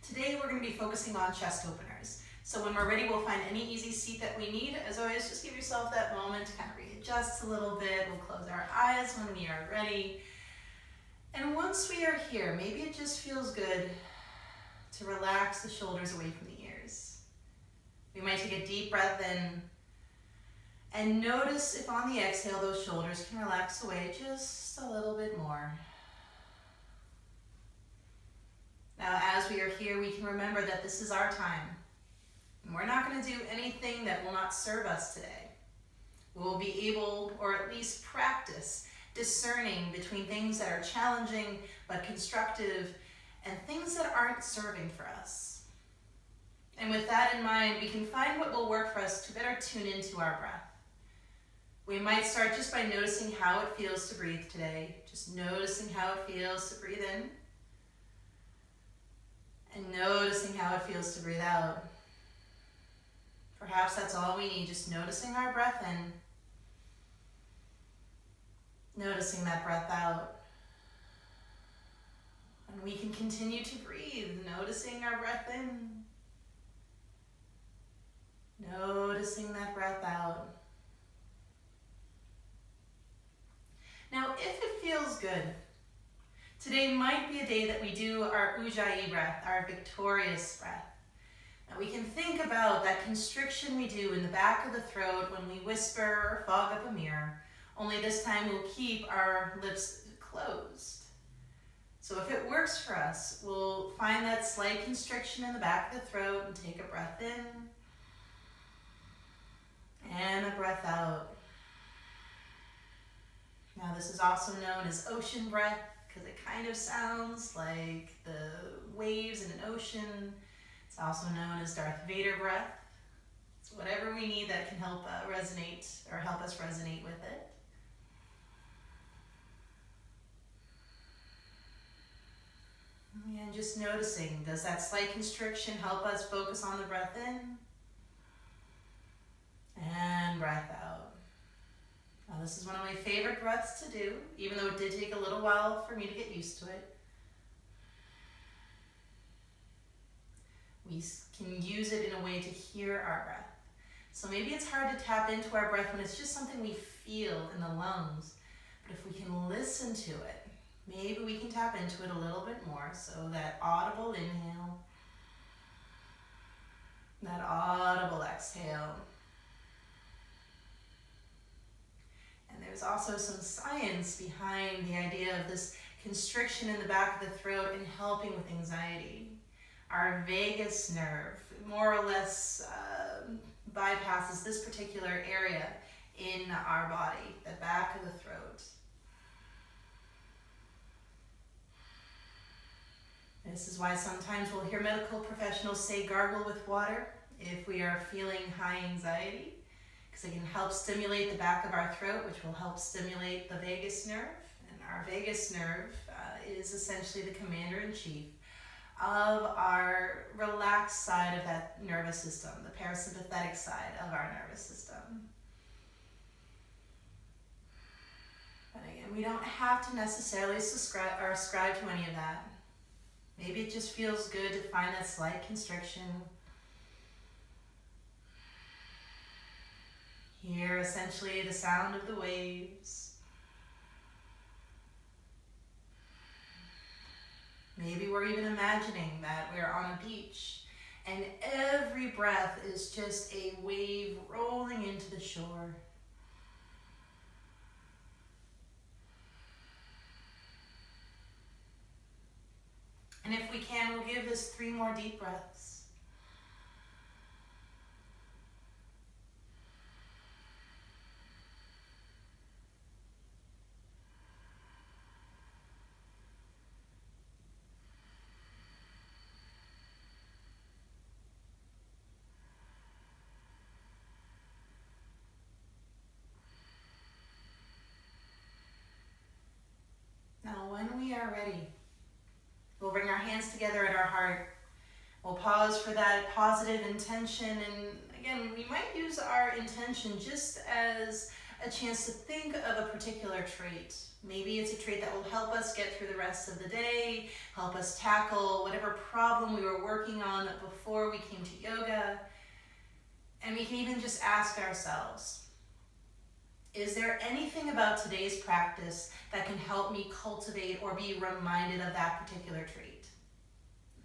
Today we're going to be focusing on chest openers. So when we're ready, we'll find any easy seat that we need. As always, just give yourself that moment to kind of readjust a little bit. We'll close our eyes when we are ready. And once we are here, maybe it just feels good to relax the shoulders away from the ears. We might take a deep breath in and notice if on the exhale those shoulders can relax away just a little bit more. Now, as we are here, we can remember that this is our time. And we're not going to do anything that will not serve us today. We will be able, or at least practice, discerning between things that are challenging but constructive and things that aren't serving for us. And with that in mind, we can find what will work for us to better tune into our breath. We might start just by noticing how it feels to breathe today. Just noticing how it feels to breathe in. And noticing how it feels to breathe out. Perhaps that's all we need, just noticing our breath in. Noticing that breath out. And we can continue to breathe, noticing our breath in. Noticing that breath out. Now, if it feels good, today might be a day that we do our Ujjayi breath, our victorious breath. Now we can think about that constriction we do in the back of the throat when we whisper or fog up a mirror, only this time we'll keep our lips closed. So if it works for us, we'll find that slight constriction in the back of the throat and take a breath in and a breath out. Now this is also known as ocean breath because it kind of sounds like the waves in an ocean. It's also known as Darth Vader breath. It's whatever we need that can help resonate or help us resonate with it. And just noticing, does that slight constriction help us focus on the breath in and breath out? Now, this is one of my favorite breaths to do, even though it did take a little while for me to get used to it. We can use it in a way to hear our breath. So maybe it's hard to tap into our breath when it's just something we feel in the lungs. But if we can listen to it, maybe we can tap into it a little bit more. So that audible inhale, that audible exhale. And there's also some science behind the idea of this constriction in the back of the throat and helping with anxiety. Our vagus nerve more or less bypasses this particular area in our body, the back of the throat. This is why sometimes we'll hear medical professionals say gargle with water if we are feeling high anxiety, because it can help stimulate the back of our throat, which will help stimulate the vagus nerve. And our vagus nerve is essentially the commander-in-chief of our relaxed side of that nervous system, the parasympathetic side of our nervous system. But again, we don't have to necessarily ascribe to any of that. Maybe it just feels good to find that slight constriction. Hear essentially the sound of the waves. Maybe we're even imagining that we're on a beach and every breath is just a wave rolling into the shore. And if we can, we'll give this 3 more deep breaths. Now, when we are ready, we'll bring our hands together at our heart. We'll pause for that positive intention. And again, we might use our intention just as a chance to think of a particular trait. Maybe it's a trait that will help us get through the rest of the day, help us tackle whatever problem we were working on before we came to yoga. And we can even just ask ourselves, is there anything about today's practice that can help me cultivate or be reminded of that particular trait?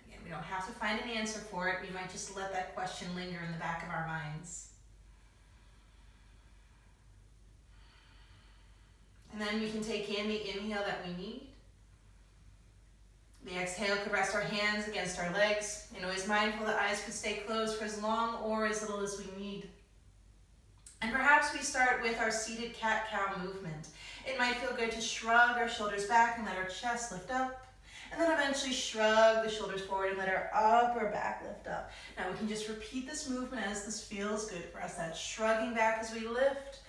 Again, we don't have to find an answer for it. We might just let that question linger in the back of our minds. And then we can take in the inhale that we need. The exhale could rest our hands against our legs, and always mindful that eyes could stay closed for as long or as little as we need. And perhaps we start with our seated cat-cow movement. It might feel good to shrug our shoulders back and let our chest lift up, and then eventually shrug the shoulders forward and let our upper back lift up. Now we can just repeat this movement as this feels good for us. That shrugging back as we lift,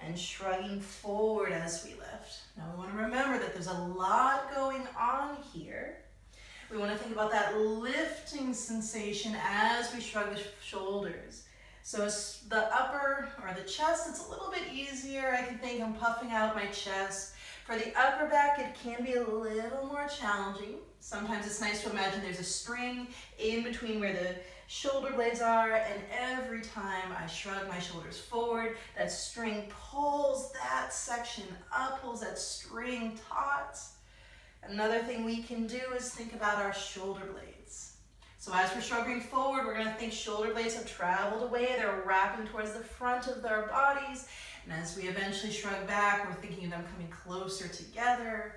and shrugging forward as we lift. Now we want to remember that there's a lot going on here. We want to think about that lifting sensation as we shrug the shoulders. So it's the upper or the chest, it's a little bit easier. I can think I'm puffing out my chest. For the upper back, it can be a little more challenging. Sometimes it's nice to imagine there's a string in between where the shoulder blades are, and every time I shrug my shoulders forward, that string pulls that section up, pulls that string taut. Another thing we can do is think about our shoulder blades. So as we're shrugging forward, we're going to think shoulder blades have traveled away, they're wrapping towards the front of our bodies, and as we eventually shrug back, we're thinking of them coming closer together.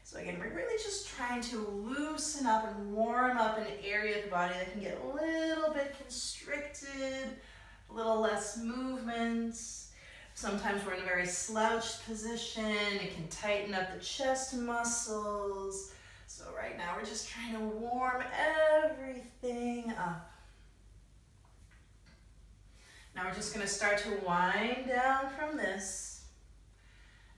So again, we're really just trying to loosen up and warm up an area of the body that can get a little bit constricted, a little less movement. Sometimes we're in a very slouched position. It can tighten up the chest muscles. So right now we're just trying to warm everything up. Now we're just going to start to wind down from this.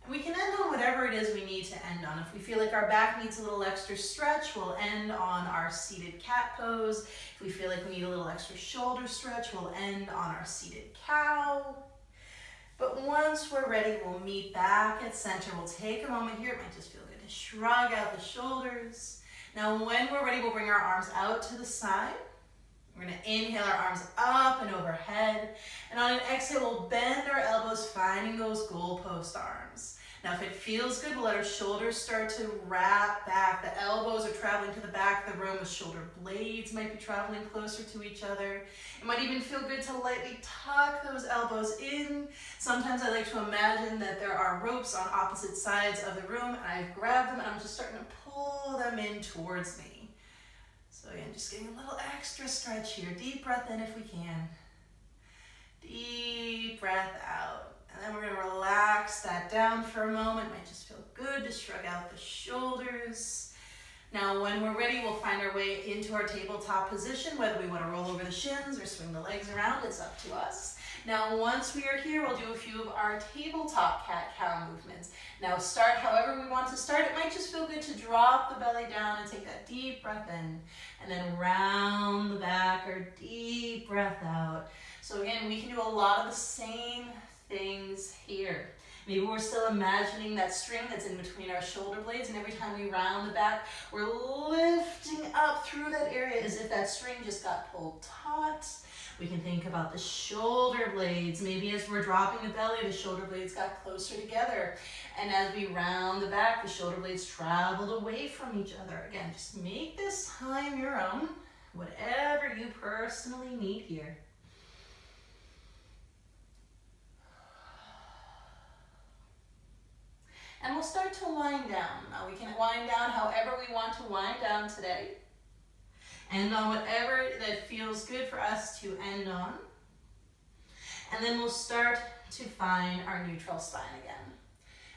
We can end on whatever it is we need to end on. If we feel like our back needs a little extra stretch, we'll end on our seated cat pose. If we feel like we need a little extra shoulder stretch, we'll end on our seated cow. But once we're ready, we'll meet back at center. We'll take a moment here. It might just feel good to shrug out the shoulders. Now, when we're ready, we'll bring our arms out to the side. We're going to inhale our arms up and overhead. And on an exhale, we'll bend our elbows, finding those goalpost arms. Now, if it feels good, we'll let our shoulders start to wrap back. The elbows are traveling to the back of the room. The shoulder blades might be traveling closer to each other. It might even feel good to lightly tuck those elbows in. Sometimes I like to imagine that there are ropes on opposite sides of the room, and I've grabbed them, and I'm just starting to pull them in towards me. So again, just getting a little extra stretch here. Deep breath in if we can. Deep breath out. And then we're going to relax that down for a moment. Might just feel good to shrug out the shoulders. Now, when we're ready, we'll find our way into our tabletop position. Whether we want to roll over the shins or swing the legs around, it's up to us. Now, once we are here, we'll do a few of our tabletop cat-cow movements. Now, start however we want to start. It might just feel good to drop the belly down and take that deep breath in. And then round the back or deep breath out. So again, we can do a lot of the same things here. Maybe we're still imagining that string that's in between our shoulder blades, and every time we round the back, we're lifting up through that area as if that string just got pulled taut. We can think about the shoulder blades. Maybe as we're dropping the belly, the shoulder blades got closer together. And as we round the back, the shoulder blades traveled away from each other. Again, just make this time your own, whatever you personally need here. And we'll start to wind down. Now we can wind down however we want to wind down today. End on whatever that feels good for us to end on. And then we'll start to find our neutral spine again.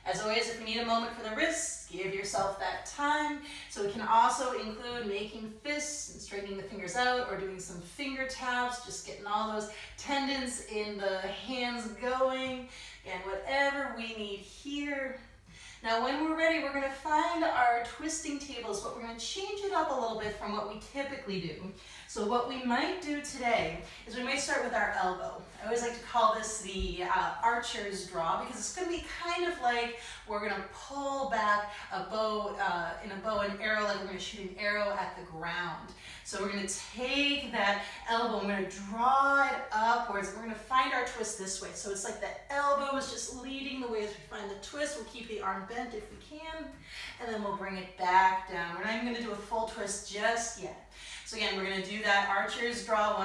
As always, if you need a moment for the wrists, give yourself that time. So we can also include making fists and straightening the fingers out or doing some finger taps, just getting all those tendons in the hands going. And whatever we need here. Now when we're ready, we're gonna find our twisting tables, but we're gonna change it up a little bit from what we typically do. So what we might do today is we might start with our elbow. I always like to call this the archer's draw, because it's gonna be kind of like we're gonna pull back a bow, in a bow and arrow, like we're gonna shoot an arrow at the ground. So we're gonna take that elbow, and we're gonna draw it upwards, and we're gonna find our twist this way. So it's like the elbow is just leading the way as we find the twist. We'll keep the arm bent if we can, and then we'll bring it back down. We're not even gonna do a full twist just yet. So again, we're gonna do that archer's draw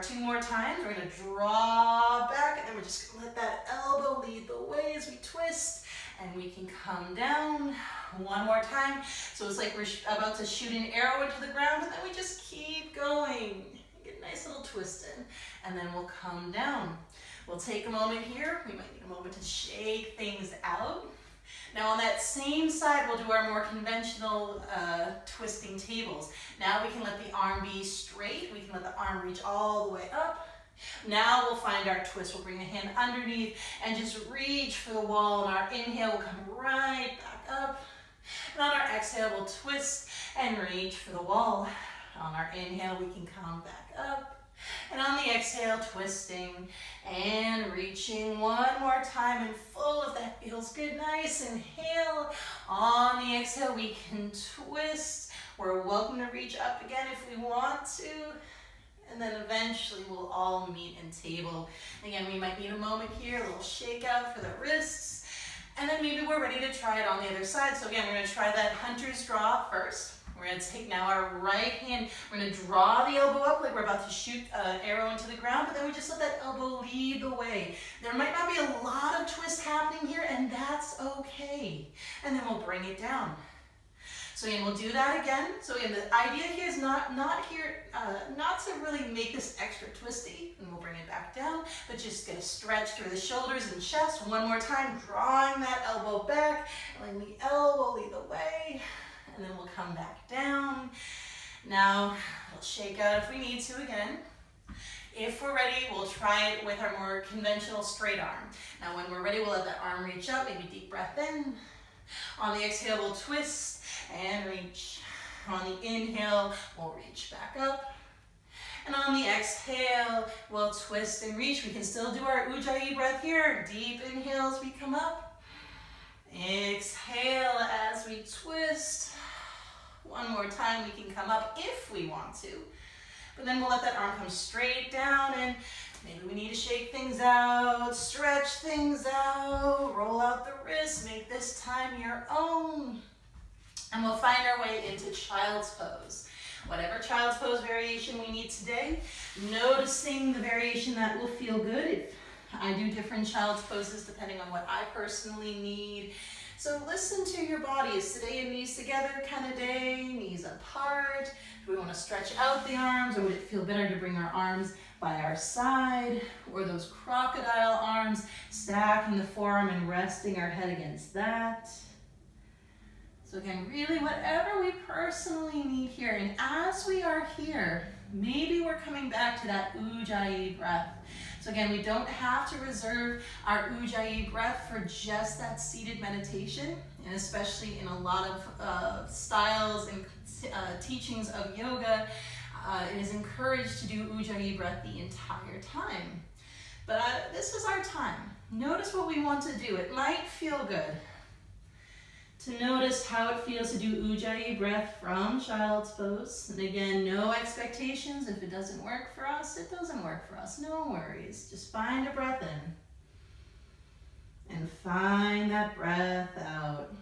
two more times. We're gonna draw back, and then we're just gonna let that elbow lead the way as we twist, and we can come down one more time. So it's like we're about to shoot an arrow into the ground, and then we just keep going. Get a nice little twist in, and then we'll come down. We'll take a moment here. We might need a moment to shake things out. Now on that same side, we'll do our more conventional twisting tables. Now we can let the arm be straight. We can let the arm reach all the way up. Now we'll find our twist. We'll bring a hand underneath and just reach for the wall. And our inhale will come right back up. And on our exhale, we'll twist and reach for the wall. On our inhale, we can come back up. And on the exhale, twisting and reaching one more time and full, if that feels good. Nice inhale. On the exhale, we can twist. We're welcome to reach up again if we want to. And then eventually we'll all meet in table. Again, we might need a moment here, a little shake out for the wrists. And then maybe we're ready to try it on the other side. So again, we're going to try that hunter's draw first. We're going to take now our right hand, we're going to draw the elbow up like we're about to shoot an arrow into the ground, but then we just let that elbow lead the way. There might not be a lot of twist happening here, and that's okay. And then we'll bring it down. So again, we'll do that again. So again, the idea here is not to really make this extra twisty, and we'll bring it back down, but just get a stretch through the shoulders and chest. One more time, drawing that elbow back, letting the elbow lead the way. And then we'll come back down. Now, we'll shake out if we need to again. If we're ready, we'll try it with our more conventional straight arm. Now, when we're ready, we'll let that arm reach up, maybe deep breath in. On the exhale, we'll twist and reach. On the inhale, we'll reach back up. And on the exhale, we'll twist and reach. We can still do our Ujjayi breath here. Deep inhale as we come up. Exhale as we twist. One more time, we can come up if we want to. But then we'll let that arm come straight down, and maybe we need to shake things out, stretch things out, roll out the wrists, make this time your own. And we'll find our way into child's pose. Whatever child's pose variation we need today, noticing the variation that will feel good. I do different child's poses depending on what I personally need. So listen to your body. Is today a knees together kind of day, knees apart? Do we want to stretch out the arms, or would it feel better to bring our arms by our side, or those crocodile arms, stacking the forearm and resting our head against that? So again, really whatever we personally need here. And as we are here, maybe we're coming back to that Ujjayi breath. So again, we don't have to reserve our Ujjayi breath for just that seated meditation, and especially in a lot of styles and teachings of yoga, it is encouraged to do Ujjayi breath the entire time. But this is our time. Notice what we want to do. It might feel good to notice how it feels to do Ujjayi breath from child's pose. And again, no expectations. If it doesn't work for us, it doesn't work for us. No worries. Just find a breath in and find that breath out.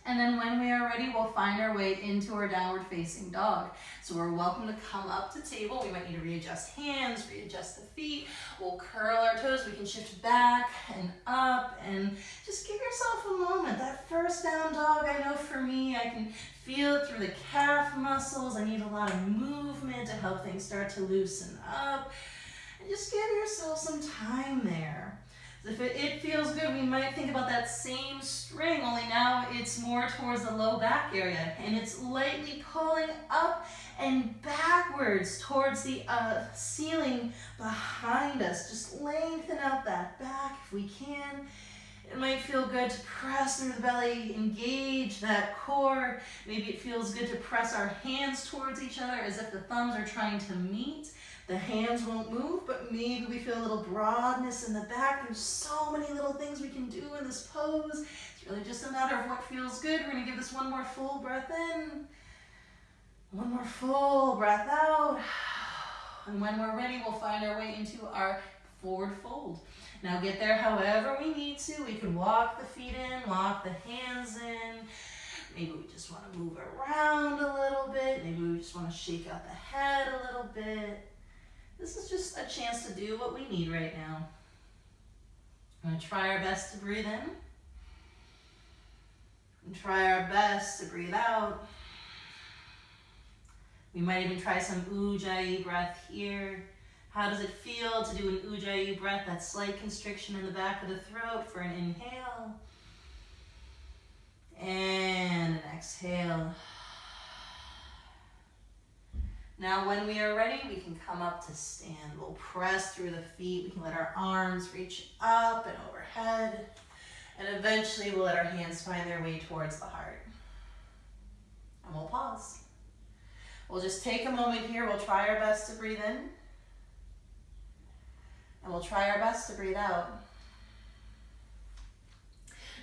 And then when we are ready, we'll find our way into our downward facing dog. So we're welcome to come up to table. We might need to readjust hands, readjust the feet. We'll curl our toes. We can shift back and up, and just give yourself a moment. That first down dog, I know for me, I can feel it through the calf muscles. I need a lot of movement to help things start to loosen up. And just give yourself some time there. If it feels good, we might think about that same string, only now it's more towards the low back area, and it's lightly pulling up and backwards towards the ceiling behind us. Just lengthen out that back if we can, It might feel good to press through the belly, engage that core. Maybe it feels good to press our hands towards each other as if the thumbs are trying to meet. The hands won't move, but maybe we feel a little broadness in the back. There's so many little things we can do in this pose. It's really just a matter of what feels good. We're gonna give this one more full breath in. One more full breath out. And when we're ready, we'll find our way into our forward fold. Now get there however we need to. We can walk the feet in, walk the hands in. Maybe we just want to move around a little bit. Maybe we just want to shake out the head a little bit. This is just a chance to do what we need right now. I'm going to try our best to breathe in. And try our best to breathe out. We might even try some Ujjayi breath here. How does it feel to do an Ujjayi breath, that slight constriction in the back of the throat for an inhale? And an exhale. Now when we are ready, we can come up to stand. We'll press through the feet. We can let our arms reach up and overhead. And eventually we'll let our hands find their way towards the heart. And we'll pause. We'll just take a moment here. We'll try our best to breathe in. And we'll try our best to breathe out.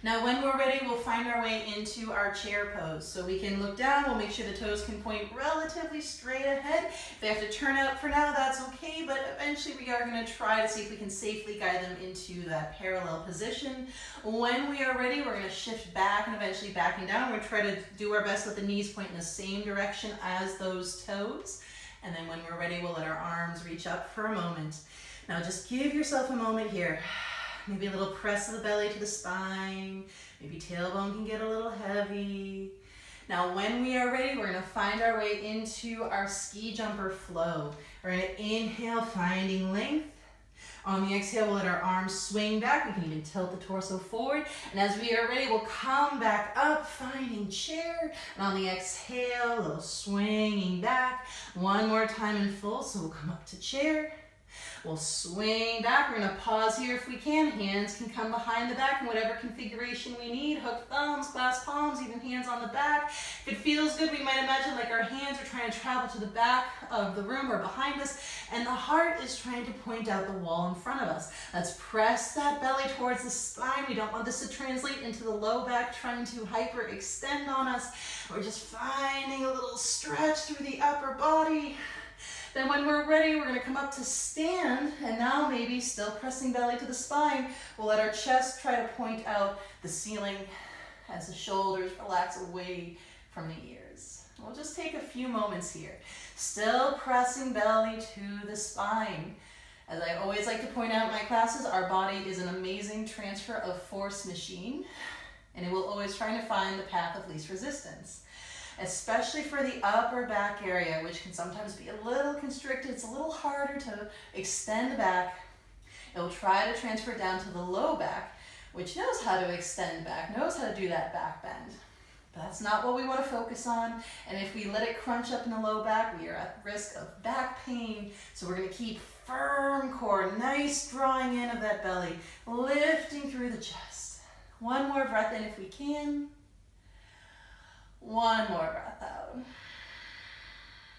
Now when we're ready, we'll find our way into our chair pose. So we can look down, we'll make sure the toes can point relatively straight ahead. If they have to turn out for now, that's okay, but eventually we are gonna try to see if we can safely guide them into that parallel position. When we are ready, we're gonna shift back and eventually backing down. We're gonna try to do our best, let the knees point in the same direction as those toes. And then when we're ready, we'll let our arms reach up for a moment. Now just give yourself a moment here. Maybe a little press of the belly to the spine. Maybe tailbone can get a little heavy. Now when we are ready, we're gonna find our way into our ski jumper flow. We're gonna inhale, finding length. On the exhale, we'll let our arms swing back. We can even tilt the torso forward. And as we are ready, we'll come back up, finding chair. And on the exhale, a little swinging back. One more time in full, so we'll come up to chair. We'll swing back. We're gonna pause here if we can. Hands can come behind the back in whatever configuration we need. Hook thumbs, clasp palms, even hands on the back. If it feels good, we might imagine like our hands are trying to travel to the back of the room or behind us, and the heart is trying to point out the wall in front of us. Let's press that belly towards the spine. We don't want this to translate into the low back trying to hyperextend on us. We're just finding a little stretch through the upper body. Then when we're ready, we're gonna come up to stand, and now maybe still pressing belly to the spine, we'll let our chest try to point out the ceiling as the shoulders relax away from the ears. We'll just take a few moments here. Still pressing belly to the spine. As I always like to point out in my classes, our body is an amazing transfer of force machine, and it will always try to find the path of least resistance. Especially for the upper back area, which can sometimes be a little constricted. It's a little harder to extend the back. It'll try to transfer down to the low back, which knows how to extend back, knows how to do that back bend. But that's not what we want to focus on. And if we let it crunch up in the low back, we are at risk of back pain. So we're going to keep firm core, nice drawing in of that belly, lifting through the chest. One more breath in if we can. One more breath out.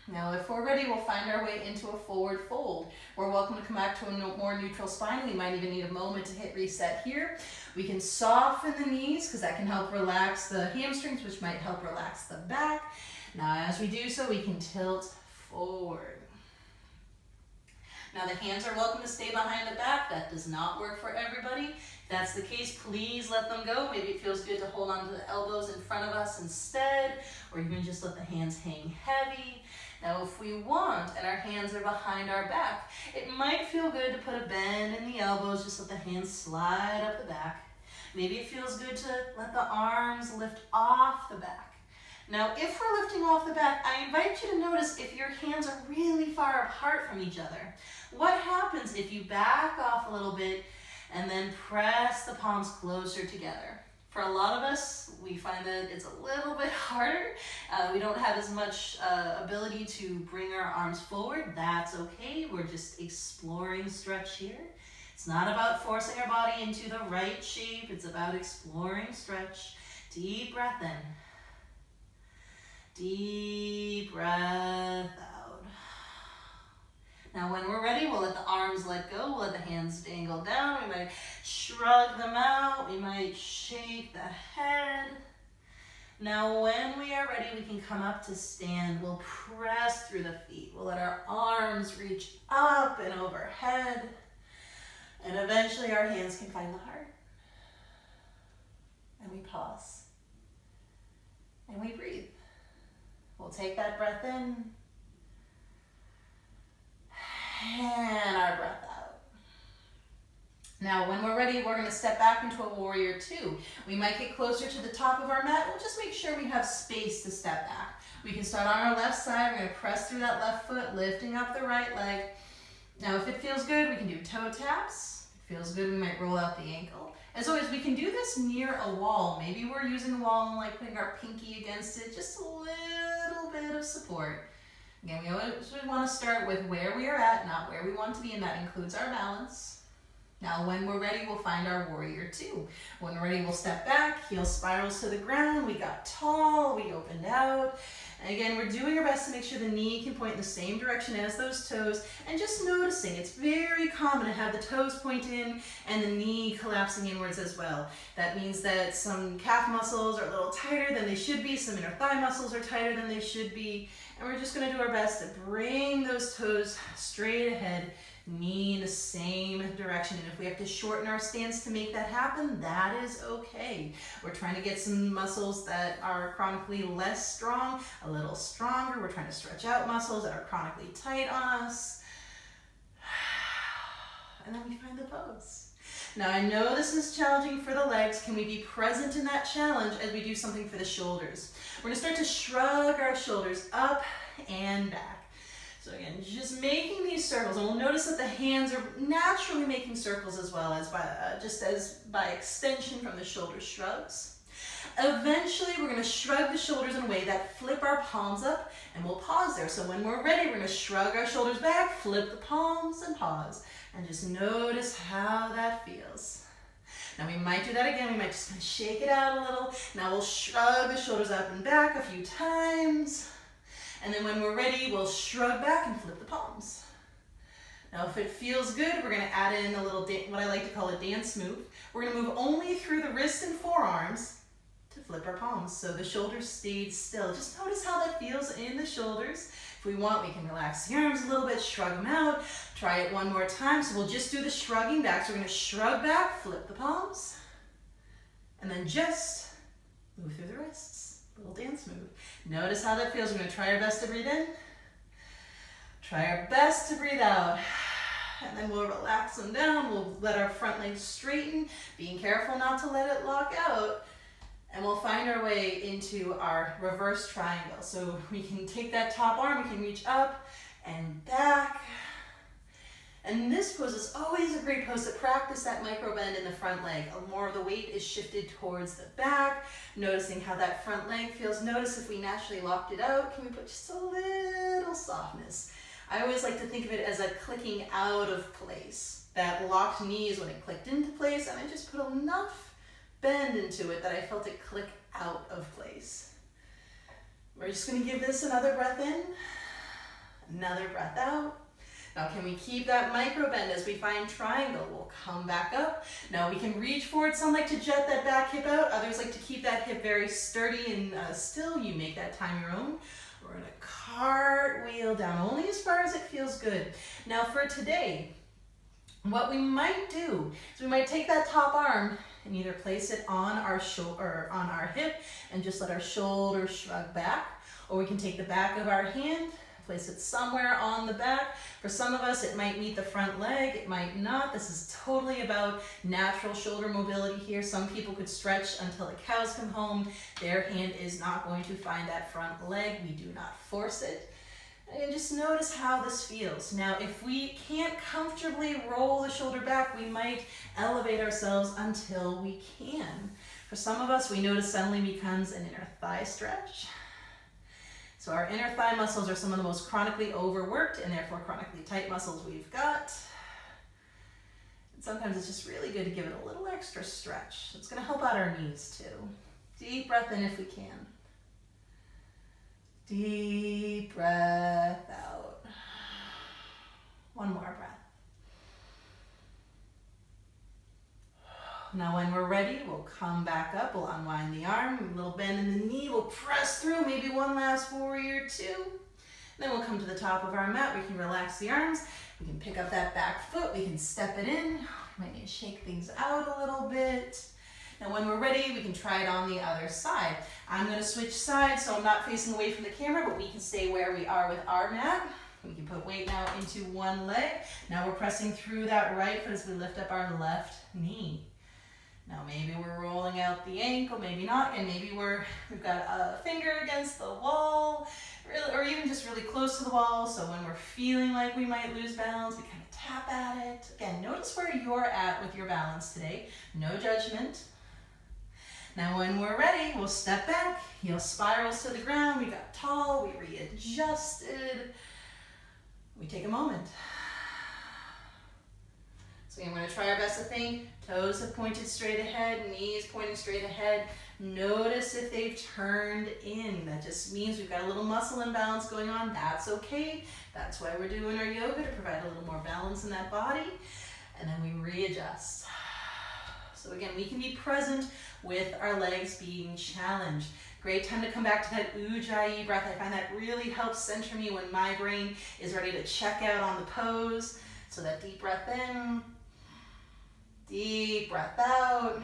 Now if we're ready, we'll find our way into a forward fold. We're welcome to come back to a more neutral spine. We might even need a moment to hit reset here. We can soften the knees because that can help relax the hamstrings, which might help relax the back. Now as we do so, we can tilt forward. Now the hands are welcome to stay behind the back. That does not work for everybody. If that's the case, please let them go. Maybe it feels good to hold on to the elbows in front of us instead, or even just let the hands hang heavy. Now if we want, and our hands are behind our back, it might feel good to put a bend in the elbows, just let the hands slide up the back. Maybe it feels good to let the arms lift off the back. Now, if we're lifting off the back, I invite you to notice if your hands are really far apart from each other. What happens if you back off a little bit and then press the palms closer together? For a lot of us, we find that it's a little bit harder. We don't have as much ability to bring our arms forward. That's okay. We're just exploring stretch here. It's not about forcing our body into the right shape. It's about exploring stretch. Deep breath in. Deep breath out. Now when we're ready, we'll let the arms let go. We'll let the hands dangle down. We might shrug them out. We might shake the head. Now when we are ready, we can come up to stand. We'll press through the feet. We'll let our arms reach up and overhead. And eventually our hands can find the heart. And we pause. And we breathe. We'll take that breath in. And our breath out. Now, when we're ready, we're going to step back into a warrior two. We might get closer to the top of our mat. We'll just make sure we have space to step back. We can start on our left side. We're going to press through that left foot, lifting up the right leg. Now, if it feels good, we can do toe taps. If it feels good, we might roll out the ankle. As always, we can do this near a wall. Maybe we're using a wall and like putting our pinky against it, just a little bit of support. Again, we always want to start with where we are at, not where we want to be, and that includes our balance. Now, when we're ready, we'll find our warrior two. When we're ready, we'll step back, heel spirals to the ground. We got tall, we opened out. And again, we're doing our best to make sure the knee can point in the same direction as those toes, and just noticing. It's very common to have the toes point in and the knee collapsing inwards as well. That means that some calf muscles are a little tighter than they should be, some inner thigh muscles are tighter than they should be, and we're just going to do our best to bring those toes straight ahead, knee in the same direction. And if we have to shorten our stance to make that happen, that is okay. We're trying to get some muscles that are chronically less strong a little stronger. We're trying to stretch out muscles that are chronically tight on us. And then we find the pose. Now I know this is challenging for the legs. Can we be present in that challenge as we do something for the shoulders? We're going to start to shrug our shoulders up and back. So again, just making these circles, and we'll notice that the hands are naturally making circles as well as by extension from the shoulder shrugs. Eventually, we're going to shrug the shoulders in a way that flip our palms up, and we'll pause there. So when we're ready, we're going to shrug our shoulders back, flip the palms, and pause. And just notice how that feels. Now we might do that again. We might just kind of shake it out a little. Now we'll shrug the shoulders up and back a few times. And then when we're ready, we'll shrug back and flip the palms. Now if it feels good, we're going to add in a little, what I like to call a dance move. We're going to move only through the wrists and forearms to flip our palms. So the shoulders stayed still. Just notice how that feels in the shoulders. If we want, we can relax the arms a little bit, shrug them out. Try it one more time. So we'll just do the shrugging back. So we're going to shrug back, flip the palms, and then just move through the wrists. Little dance move. Notice how that feels. We're going to try our best to breathe in. Try our best to breathe out. And then we'll relax them down. We'll let our front legs straighten, being careful not to let it lock out. And we'll find our way into our reverse triangle. So we can take that top arm, we can reach up and back. And this pose is always a great pose to practice that micro bend in the front leg. More of the weight is shifted towards the back, noticing how that front leg feels. Notice if we naturally locked it out, can we put just a little softness? I always like to think of it as a clicking out of place. That locked knee is when it clicked into place, and I just put enough bend into it that I felt it click out of place. We're just going to give this another breath in, another breath out. Now can we keep that micro bend as we find triangle? We'll come back up. Now we can reach forward. Some like to jet that back hip out. Others like to keep that hip very sturdy and still. You make that time your own. We're going to cartwheel down only as far as it feels good. Now for today, what we might do is we might take that top arm and either place it on our shoulder or on our hip and just let our shoulders shrug back, or we can take the back of our hand, place it somewhere on the back. For some of us, it might meet the front leg, it might not. This is totally about natural shoulder mobility here. Some people could stretch until the cows come home. Their hand is not going to find that front leg. We do not force it. And just notice how this feels. Now, if we can't comfortably roll the shoulder back, we might elevate ourselves until we can. For some of us, we notice suddenly becomes an inner thigh stretch. So our inner thigh muscles are some of the most chronically overworked and therefore chronically tight muscles we've got. Sometimes it's just really good to give it a little extra stretch. It's going to help out our knees too. Deep breath in if we can. Deep breath out. One more breath. Now when we're ready, we'll come back up, we'll unwind the arm, a little bend in the knee, we'll press through, maybe one last warrior two. Then we'll come to the top of our mat, we can relax the arms, we can pick up that back foot, we can step it in, we might need to shake things out a little bit. Now when we're ready, we can try it on the other side. I'm gonna switch sides, so I'm not facing away from the camera, but we can stay where we are with our mat. We can put weight now into one leg. Now we're pressing through that right foot as we lift up our left knee. Now maybe we're rolling out the ankle, maybe not, and maybe we've got a finger against the wall, or even just really close to the wall, so when we're feeling like we might lose balance, we kind of tap at it. Again, notice where you're at with your balance today, no judgment. Now when we're ready, we'll step back, heel spirals to the ground, we got tall, we readjusted. We take a moment. So again, we're going to try our best to think. Toes have pointed straight ahead, knees pointing straight ahead. Notice if they've turned in. That just means we've got a little muscle imbalance going on. That's okay. That's why we're doing our yoga, to provide a little more balance in that body. And then we readjust. So again, we can be present with our legs being challenged. Great time to come back to that Ujjayi breath. I find that really helps center me when my brain is ready to check out on the pose. So that deep breath in, deep breath out.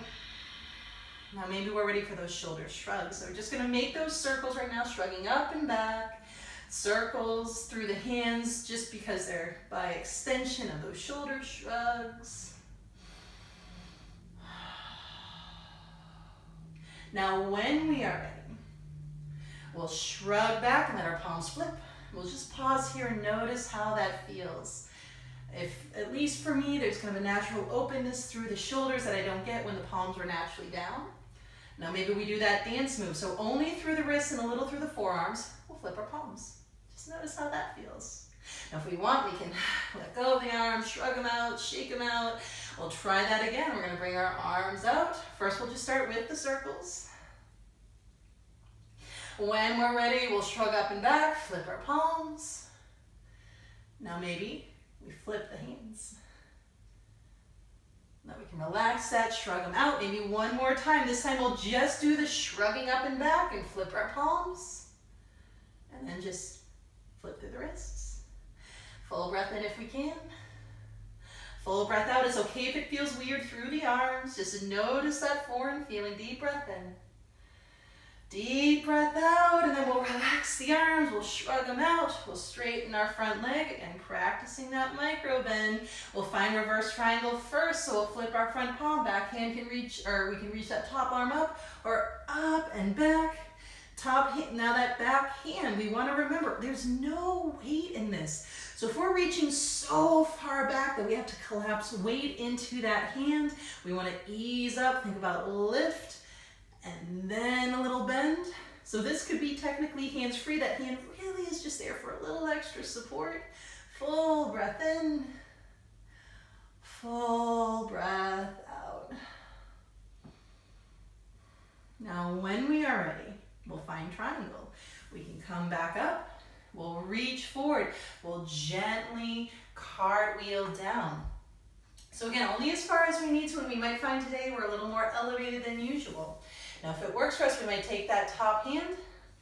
Now maybe we're ready for those shoulder shrugs. So we're just gonna make those circles right now, shrugging up and back. Circles through the hands, just because they're by extension of those shoulder shrugs. Now when we are ready, we'll shrug back and let our palms flip. We'll just pause here and notice how that feels. If, at least for me, there's kind of a natural openness through the shoulders that I don't get when the palms are naturally down. Now maybe we do that dance move. So only through the wrists and a little through the forearms, we'll flip our palms. Just notice how that feels. Now if we want, we can let go of the arms, shrug them out, shake them out. We'll try that again. We're going to bring our arms out. First, we'll just start with the circles. When we're ready, we'll shrug up and back, flip our palms. Now maybe we flip the hands. Now we can relax that, shrug them out. Maybe one more time. This time we'll just do the shrugging up and back and flip our palms. And then just flip through the wrists. Full breath in if we can. Full breath out. It's okay if it feels weird through the arms. Just notice that foreign feeling. Deep breath in. Deep breath out, and then we'll relax the arms, we'll shrug them out, we'll straighten our front leg, and practicing that micro bend. We'll find reverse triangle first, so we'll flip our front palm, back hand can reach, or we can reach that top arm up, or up and back. Top hand, now that back hand, we want to remember, there's no weight in this. So if we're reaching so far back that we have to collapse weight into that hand, we want to ease up, think about lift, and then a little bend. So this could be technically hands free. That hand really is just there for a little extra support. Full breath in, full breath out. Now when we are ready, we'll find triangle. We can come back up, we'll reach forward, we'll gently cartwheel down. So again, only as far as we need to, and we might find today we're a little more elevated than usual. Now if it works for us, we might take that top hand,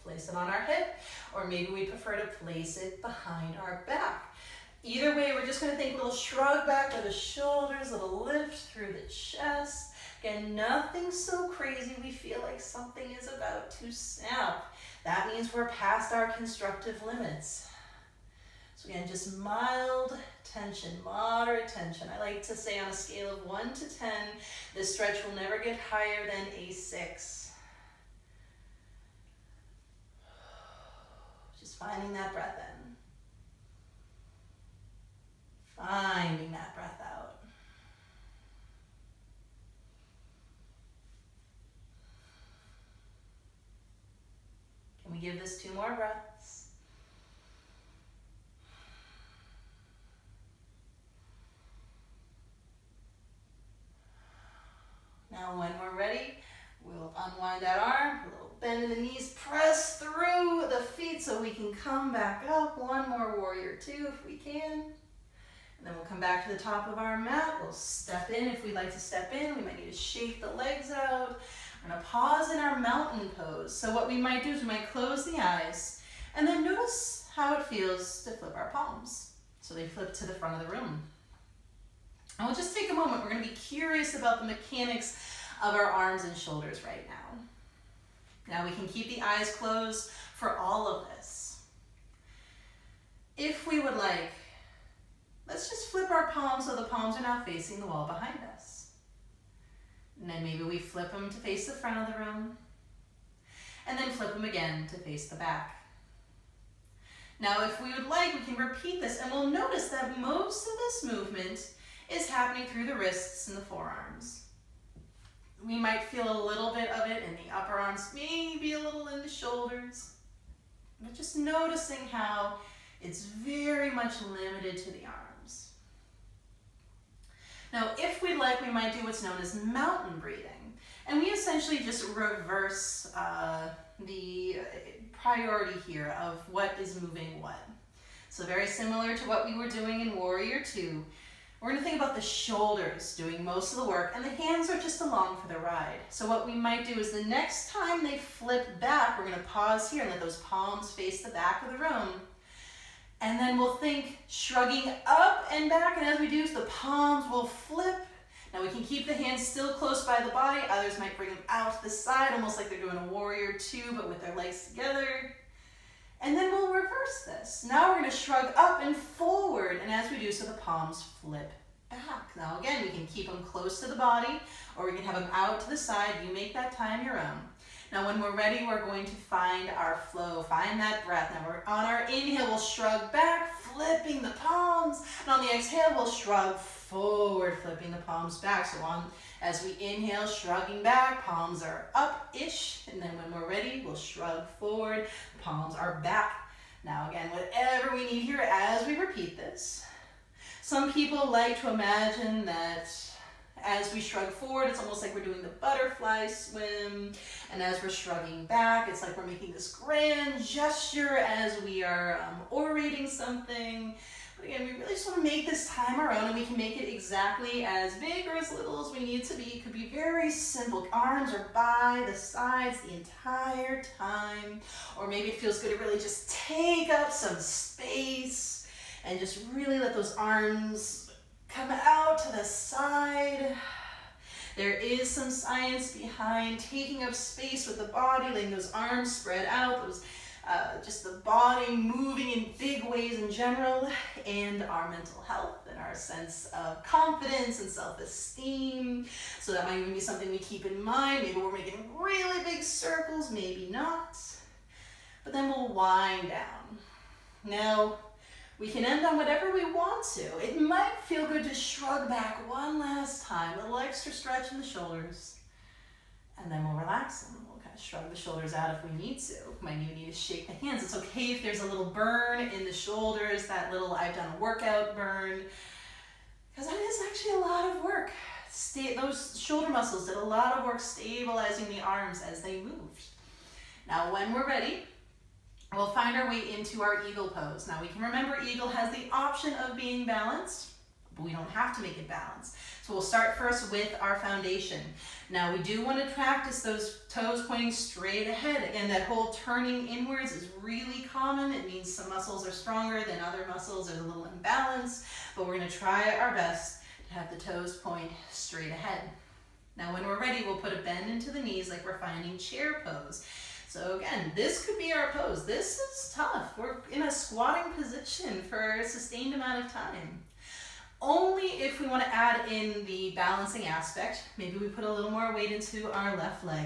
place it on our hip, or maybe we prefer to place it behind our back. Either way, we're just going to think a little shrug back of the shoulders, a little lift through the chest. Again, nothing so crazy we feel like something is about to snap. That means we're past our constructive limits. So again, just mild tension, moderate tension. I like to say on a scale of 1 to 10, this stretch will never get higher than a 6. Just finding that breath in. Finding that breath out. Can we give this 2 more breaths? Now when we're ready, we'll unwind that arm, a little bend in the knees, press through the feet so we can come back up. One more warrior two if we can. And then we'll come back to the top of our mat. We'll step in if we'd like to step in. We might need to shake the legs out. We're gonna pause in our mountain pose. So what we might do is we might close the eyes and then notice how it feels to flip our palms. So they flip to the front of the room. And we'll just take a moment. We're gonna be curious about the mechanics of our arms and shoulders right now. Now we can keep the eyes closed for all of this. If we would like, let's just flip our palms so the palms are now facing the wall behind us. And then maybe we flip them to face the front of the room. And then flip them again to face the back. Now if we would like, we can repeat this and we'll notice that most of this movement is happening through the wrists and the forearms. We might feel a little bit of it in the upper arms, maybe a little in the shoulders. But just noticing how it's very much limited to the arms. Now, if we'd like, we might do what's known as mountain breathing. And we essentially just reverse the priority here of what is moving what. So very similar to what we were doing in Warrior Two. We're going to think about the shoulders doing most of the work, and the hands are just along for the ride. So what we might do is the next time they flip back, we're going to pause here and let those palms face the back of the room. And then we'll think shrugging up and back, and as we do, the palms will flip. Now we can keep the hands still close by the body. Others might bring them out to the side, almost like they're doing a Warrior Two, but with their legs together. And then we'll reverse this. Now we're going to shrug up and forward, and as we do so, the palms flip back. Now again, we can keep them close to the body, or we can have them out to the side. You make that time your own. Now when we're ready, we're going to find our flow, find that breath. Now we're on our inhale, we'll shrug back, flipping the palms, and on the exhale, we'll shrug forward, flipping the palms back. So as we inhale, shrugging back, palms are up-ish, and then when we're ready, we'll shrug forward, palms are back. Now again, whatever we need here as we repeat this. Some people like to imagine that as we shrug forward, it's almost like we're doing the butterfly swim, and as we're shrugging back, it's like we're making this grand gesture as we are orating something. But again, we really just want to make this time our own, and we can make it exactly as big or as little as we need to be. It could be very simple. Arms are by the sides the entire time. Or maybe it feels good to really just take up some space and just really let those arms come out to the side. There is some science behind taking up space with the body, letting those arms spread out, just the body moving in big ways in general, and our mental health and our sense of confidence and self-esteem. So that might even be something we keep in mind. Maybe we're making really big circles, maybe not. But then we'll wind down. Now, we can end on whatever we want to. It might feel good to shrug back one last time, a little extra stretch in the shoulders. And then we'll relax them. We'll kind of shrug the shoulders out if we need to. Might even need to shake the hands. It's okay if there's a little burn in the shoulders, that little I've done a workout burn, because that is actually a lot of work. Those shoulder muscles did a lot of work stabilizing the arms as they moved. Now when we're ready, we'll find our way into our eagle pose. Now we can remember eagle has the option of being balanced, but we don't have to make it balanced. So we'll start first with our foundation. Now we do want to practice those toes pointing straight ahead. Again, that whole turning inwards is really common. It means some muscles are stronger than other muscles. There's a little imbalance, but we're going to try our best to have the toes point straight ahead. Now when we're ready, we'll put a bend into the knees like we're finding chair pose. So again, this could be our pose. This is tough. We're in a squatting position for a sustained amount of time. Only if we want to add in the balancing aspect. Maybe we put a little more weight into our left leg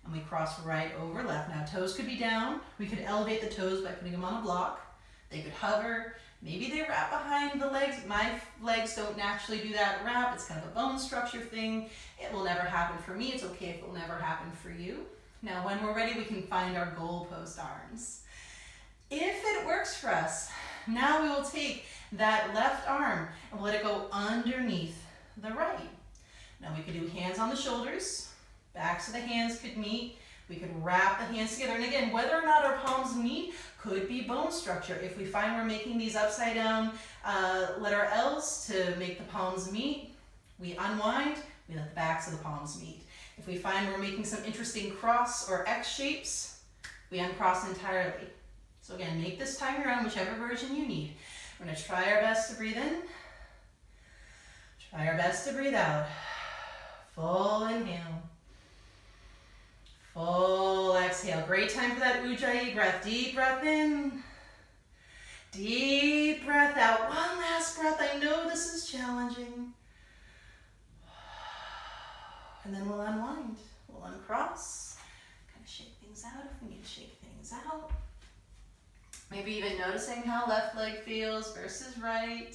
and we cross right over left. Now toes could be down. We could elevate the toes by putting them on a block. They could hover. Maybe they wrap behind the legs. My legs don't naturally do that wrap. It's kind of a bone structure thing. It will never happen for me. It's okay if it will never happen for you. Now when we're ready, we can find our goalpost arms. If it works for us, now we will take that left arm and we'll let it go underneath the right. Now we could do hands on the shoulders, backs of the hands could meet. We could wrap the hands together. And again, whether or not our palms meet could be bone structure. If we find we're making these upside down letter L's to make the palms meet, we unwind, we let the backs of the palms meet. If we find we're making some interesting cross or X shapes, we uncross entirely. So again, make this time your own, whichever version you need. We're gonna try our best to breathe in. Try our best to breathe out. Full inhale. Full exhale. Great time for that Ujjayi breath. Deep breath in. Deep breath out. One last breath. I know this is challenging. And then we'll unwind. We'll uncross. Kind of shake things out if we need to shake things out. Maybe even noticing how left leg feels versus right.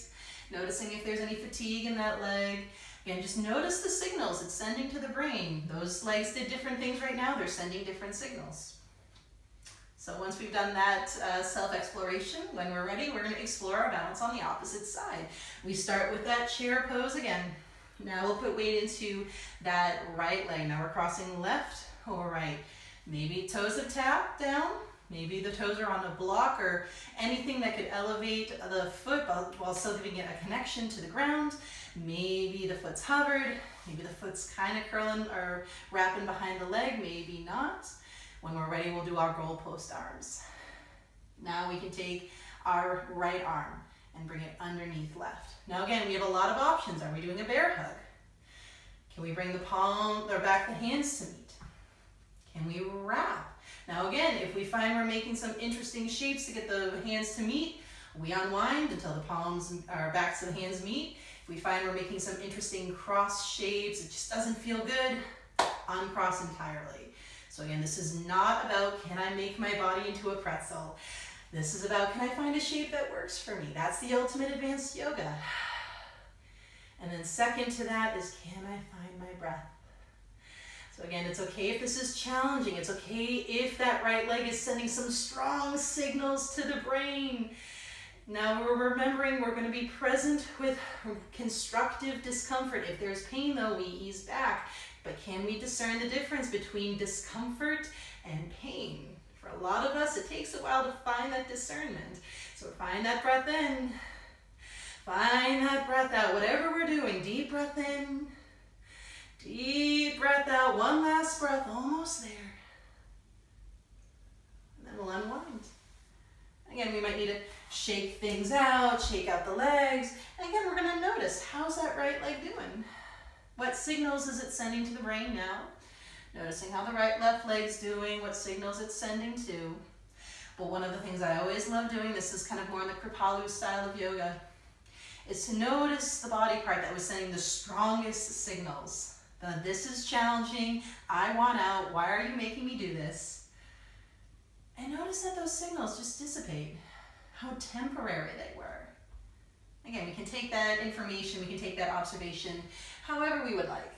Noticing if there's any fatigue in that leg. Again, just notice the signals it's sending to the brain. Those legs did different things right now. They're sending different signals. So once we've done that self-exploration, when we're ready, we're going to explore our balance on the opposite side. We start with that chair pose again. Now we'll put weight into that right leg. Now we're crossing left over right. Maybe toes have tapped down. Maybe the toes are on a block or anything that could elevate the foot while still giving it a connection to the ground. Maybe the foot's hovered. Maybe the foot's kind of curling or wrapping behind the leg. Maybe not. When we're ready, we'll do our goalpost arms. Now we can take our right arm and bring it underneath left. Now again, we have a lot of options. Are we doing a bear hug? Can we bring the palm or back the hands to meet? Can we wrap? Now again, if we find we're making some interesting shapes to get the hands to meet, we unwind until the palms or backs of the hands meet. If we find we're making some interesting cross shapes, it just doesn't feel good, uncross entirely. So again, this is not about can I make my body into a pretzel. This is about can I find a shape that works for me. That's the ultimate advanced yoga. And then second to that is can I find my breath? So again, it's okay if this is challenging. It's okay if that right leg is sending some strong signals to the brain. Now we're remembering we're going to be present with constructive discomfort. If there's pain though, we ease back. But can we discern the difference between discomfort and pain? For a lot of us, it takes a while to find that discernment. So find that breath in. Find that breath out. Whatever we're doing, deep breath in. Deep breath out, one last breath, almost there. And then we'll unwind. Again, we might need to shake things out, shake out the legs. And again, we're gonna notice, how's that right leg doing? What signals is it sending to the brain now? Noticing how the left leg's doing, what signals it's sending to. But one of the things I always love doing, this is kind of more in the Kripalu style of yoga, is to notice the body part that was sending the strongest signals. This is challenging, I want out, why are you making me do this? And notice that those signals just dissipate, how temporary they were. Again, we can take that information, we can take that observation however we would like.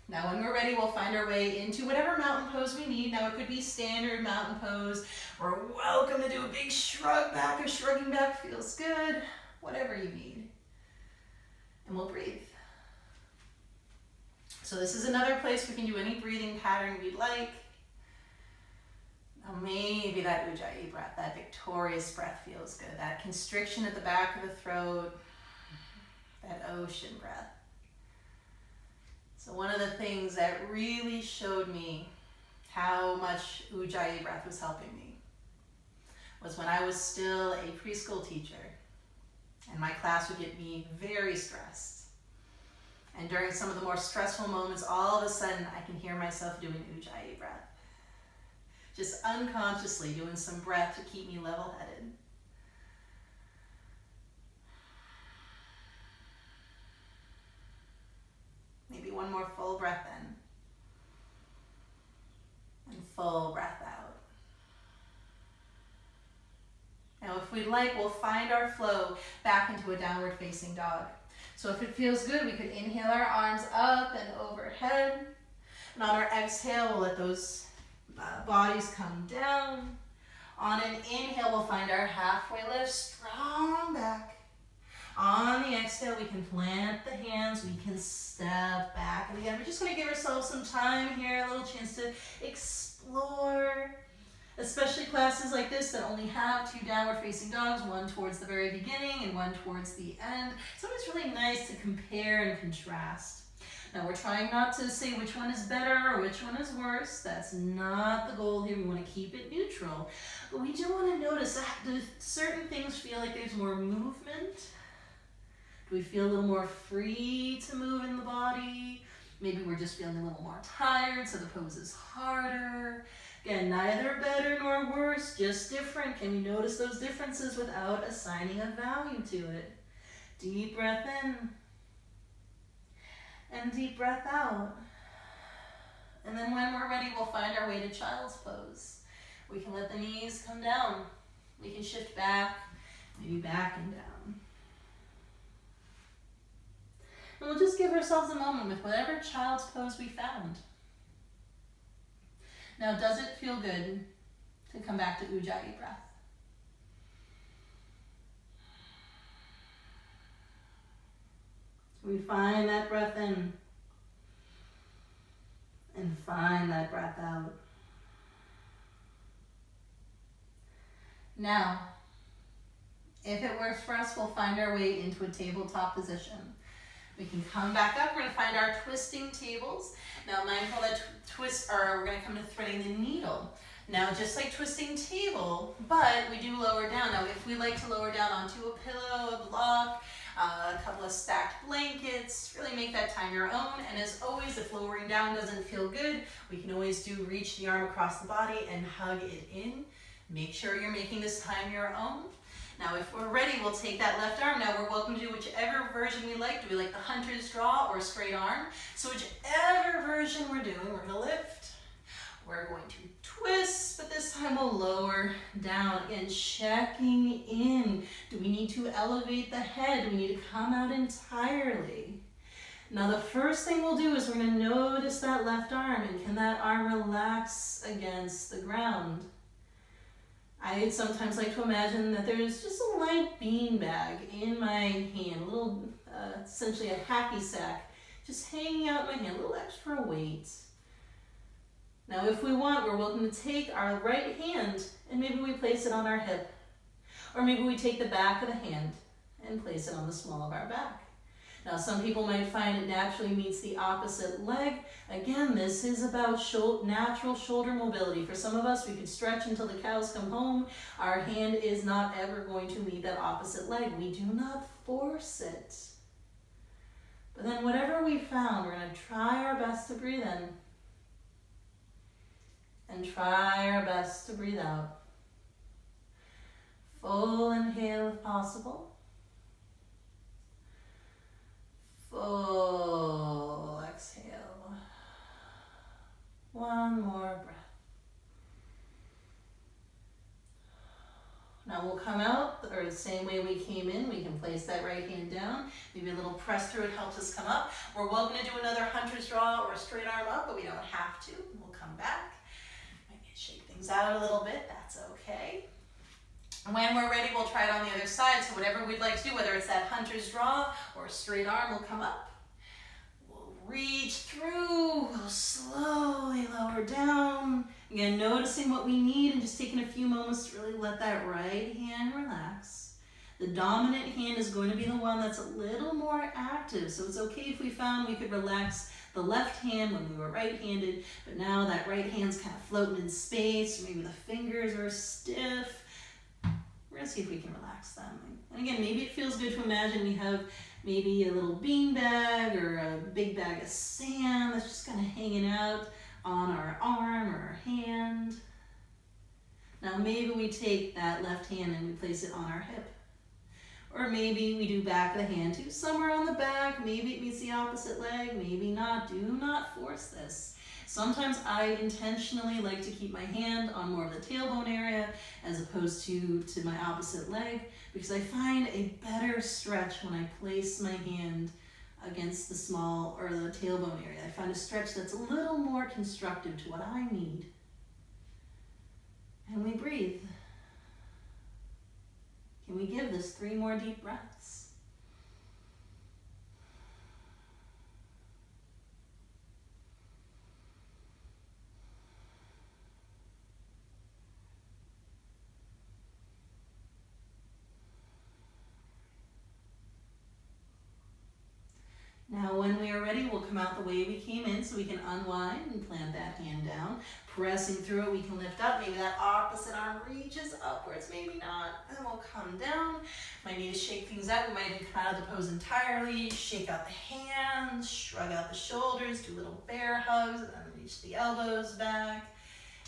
Now when we're ready, we'll find our way into whatever mountain pose we need. Now it could be standard mountain pose, or welcome to do a big shrug back if shrugging back feels good, whatever you need. And we'll breathe. So this is another place we can do any breathing pattern we'd like. Now maybe that Ujjayi breath, that victorious breath feels good. That constriction at the back of the throat, that ocean breath. So one of the things that really showed me how much Ujjayi breath was helping me was when I was still a preschool teacher and my class would get me very stressed. And during some of the more stressful moments, all of a sudden I can hear myself doing Ujjayi breath. Just unconsciously doing some breath to keep me level-headed. Maybe one more full breath in. And full breath out. Now if we'd like, we'll find our flow back into a downward facing dog. So if it feels good, we could inhale our arms up and overhead. And on our exhale, we'll let those bodies come down. On an inhale, we'll find our halfway lift, strong back. On the exhale, we can plant the hands, we can step back. And again, we're just gonna give ourselves some time here, a little chance to explore. Especially classes like this that only have 2 downward facing dogs, one towards the very beginning and one towards the end. So it's really nice to compare and contrast. Now we're trying not to say which one is better or which one is worse. That's not the goal here. We want to keep it neutral. But we do want to notice that do certain things feel like there's more movement? Do we feel a little more free to move in the body? Maybe we're just feeling a little more tired, so the pose is harder. Again, neither better nor worse, just different. Can we notice those differences without assigning a value to it? Deep breath in. And deep breath out. And then when we're ready, we'll find our way to child's pose. We can let the knees come down. We can shift back, maybe back and down. And we'll just give ourselves a moment with whatever child's pose we found. Now, does it feel good to come back to Ujjayi breath? We find that breath in and find that breath out. Now, if it works for us, we'll find our way into a tabletop position. We can come back up. We're going to find our twisting tables. Now, mindful that we're going to come to threading the needle. Now, just like twisting table, but we do lower down. Now, if we like to lower down onto a pillow, a block, a couple of stacked blankets, really make that time your own. And as always, if lowering down doesn't feel good, we can always do reach the arm across the body and hug it in. Make sure you're making this time your own. Now, if we're ready, we'll take that left arm. Now, we're welcome to do whichever version we like. Do we like the hunter's draw or straight arm? So whichever version we're doing, we're going to lift. We're going to twist, but this time we'll lower down. Again, checking in. Do we need to elevate the head? Do we need to come out entirely? Now, the first thing we'll do is we're going to notice that left arm, and can that arm relax against the ground? I sometimes like to imagine that there's just a light bean bag in my hand, a little, essentially a hacky sack, just hanging out in my hand, a little extra weight. Now, if we want, we're welcome to take our right hand and maybe we place it on our hip. Or maybe we take the back of the hand and place it on the small of our back. Now, some people might find it naturally meets the opposite leg. Again, this is about natural shoulder mobility. For some of us, we could stretch until the cows come home. Our hand is not ever going to meet that opposite leg. We do not force it. But then whatever we found, we're going to try our best to breathe in. And try our best to breathe out. Full inhale if possible. Full exhale. One more breath. Now we'll come out, or the same way we came in, we can place that right hand down. Maybe a little press through it helps us come up. We're welcome to do another hunter's draw or a straight arm up, but we don't have to. We'll come back. Maybe shake things out a little bit, that's okay. When we're ready, we'll try it on the other side. So whatever we'd like to do, whether it's that hunter's draw or a straight arm, will come up. We'll reach through, we'll slowly lower down. Again, noticing what we need and just taking a few moments to really let that right hand relax. The dominant hand is going to be the one that's a little more active. So it's okay if we found we could relax the left hand when we were right-handed, but now that right hand's kind of floating in space, or maybe the fingers are stiff. We're going to see if we can relax them. And again, maybe it feels good to imagine we have maybe a little bean bag or a big bag of sand that's just kind of hanging out on our arm or our hand. Now maybe we take that left hand and we place it on our hip. Or maybe we do back of the hand too, somewhere on the back. Maybe it meets the opposite leg, maybe not. Do not force this. Sometimes I intentionally like to keep my hand on more of the tailbone area as opposed to my opposite leg, because I find a better stretch when I place my hand against the small or the tailbone area. I find a stretch that's a little more constructive to what I need. And we breathe. Can we give this 3 more deep breaths? when we are ready, we'll come out the way we came in so we can unwind and plant that hand down. Pressing through it, we can lift up. Maybe that opposite arm reaches upwards, maybe not. And we'll come down. Might need to shake things out. We might even come out of the pose entirely. Shake out the hands, shrug out the shoulders, do little bear hugs, and then reach the elbows back.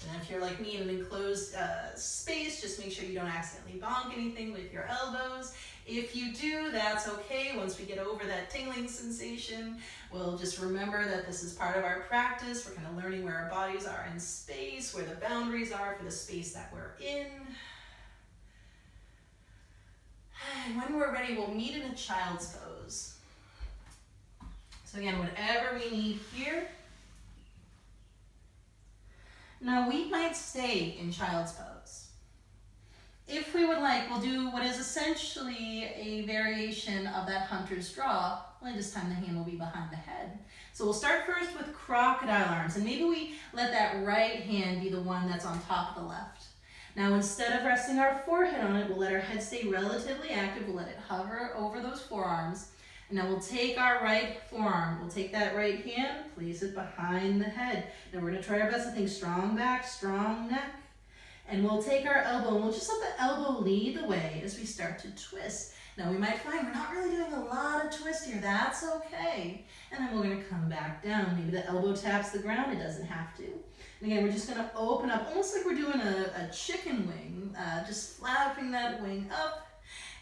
And then if you're like me in an enclosed space, just make sure you don't accidentally bonk anything with your elbows. If you do, that's okay. Once we get over that tingling sensation, we'll just remember that this is part of our practice. We're kind of learning where our bodies are in space, where the boundaries are for the space that we're in. And when we're ready, we'll meet in a child's pose. So again, whatever we need here. Now we might stay in child's pose. If we would like, we'll do what is essentially a variation of that hunter's draw, only this time the hand will be behind the head. So we'll start first with crocodile arms, and maybe we let that right hand be the one that's on top of the left. Now instead of resting our forehead on it, we'll let our head stay relatively active, we'll let it hover over those forearms, and now we'll take our right forearm, we'll take that right hand, place it behind the head. Now we're gonna try our best to think strong back, strong neck. And we'll take our elbow and we'll just let the elbow lead the way as we start to twist. Now we might find we're not really doing a lot of twist here. That's okay. And then we're going to come back down. Maybe the elbow taps the ground. It doesn't have to. And again, we're just going to open up almost like we're doing a chicken wing. Just flapping that wing up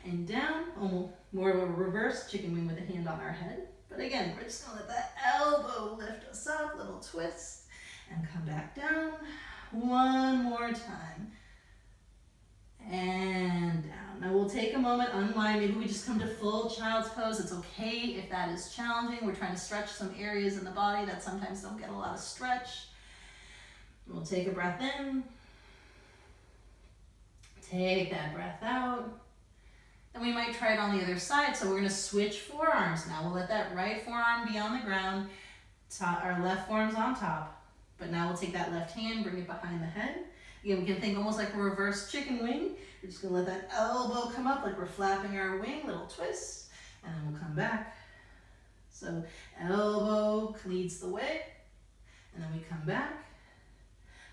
and down. Almost more of a reverse chicken wing with a hand on our head. But again, we're just going to let that elbow lift us up. Little twist. And come back down. One more time. And down. Now we'll take a moment, unwind. Maybe we just come to full child's pose. It's okay if that is challenging. We're trying to stretch some areas in the body that sometimes don't get a lot of stretch. We'll take a breath in. Take that breath out. And we might try it on the other side. So we're going to switch forearms. Now we'll let that right forearm be on the ground. Our left forearm's on top. But now we'll take that left hand, bring it behind the head. Again, we can think almost like a reverse chicken wing. We're just gonna let that elbow come up like we're flapping our wing, little twist, and then we'll come back. So elbow leads the way, and then we come back.